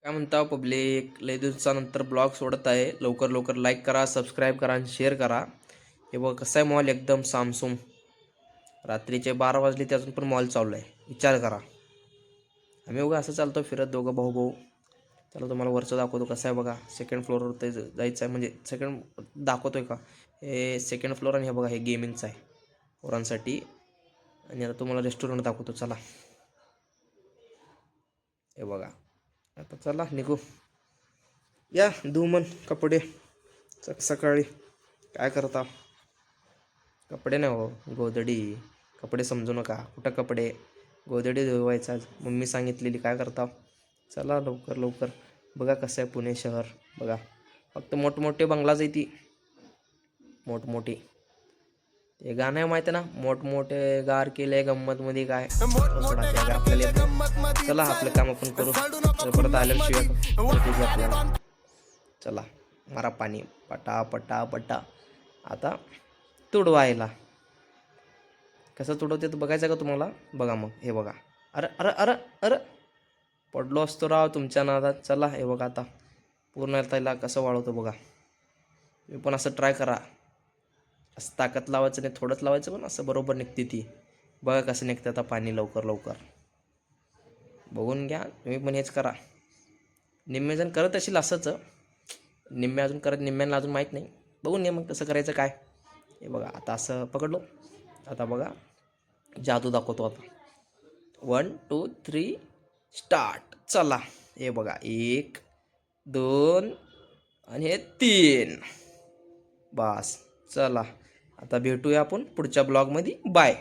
काय म्हणता पब्लिक, लय दिवसानंतर ब्लॉग सोडत आहे. लवकर लवकर लाईक करा, सबस्क्राईब करा आणि शेअर करा. हे बघ कसं आहे, मॉल एकदम सामसूम. रात्रीचे 12 वाजले ते अजून पण मॉल चालू आहे. विचार करा. आम्ही बघा असं चालतो फिरत, दोघं भाऊ भाऊ. चला तुम्हाला वरचं दाखवतो कसं आहे बघा. सेकंड फ्लोअरवर ते जायचं आहे, म्हणजे सेकंड दाखवतोय का, हे सेकंड फ्लोअर. आणि हे बघा, हे गेमिंगचं आहे पोरांसाठी. आणि आता तुम्हाला रेस्टॉरंट दाखवतो, चला. हे बघा, आता चला निघू. या धुमन कपडे सकाळी. काय करता? कपडे नाही हो, गोधडी. कपडे समजू नका, कुठं कपडे. गोधडी धुवायचा मम्मी सांगितलेली. काय करता? चला लवकर लवकर. बघा कसं आहे पुणे शहर. बघा फक्त मोठमोठे बंगलाच आहे ती, मोठमोठी. ते गाणं आहे माहिती आहे ना, मोठमोठे गार केले गंमत मध्ये. काय सोडा ते गाणं आपल्याला येत नाही. चला आपलं काम आपण करू. परत आल्याशिवाय परत येऊ आपल्याला. चला मारा पाणी पटा पटा पटा. आता तुडवायला कसं तुडवते तर बघायचं का तुम्हाला? बघा मग, हे बघा. अरे अरे अरे अरे, पडलो असतो राव तुमच्या नादात. चला हे बघा, आता पूर्ण त्याला कसं वाळवतो बघा. मी पण असं ट्राय करा. असं ताकद लावायचं नाही, थोडंच लावायचं, पण असं बरोबर निघते ती. बघा कसं निघतं आता पाणी लवकर लवकर. बघून घ्या तुम्ही पण, हेच करा. निम्मेजण करत असेल असंच. निम्मे अजून करत, निम्म्यांना अजून माहीत नाही. बघून घ्या मग कसं करायचं काय. हे बघा आता असं पकडलो. आता बघा जादू दाखवतो आता. 1 2 3 स्टार्ट. चला हे बघा, 1 2 आणि हे 3. बस. चला आता भेटूया आपण पुढच्या ब्लॉगमध्ये. बाय.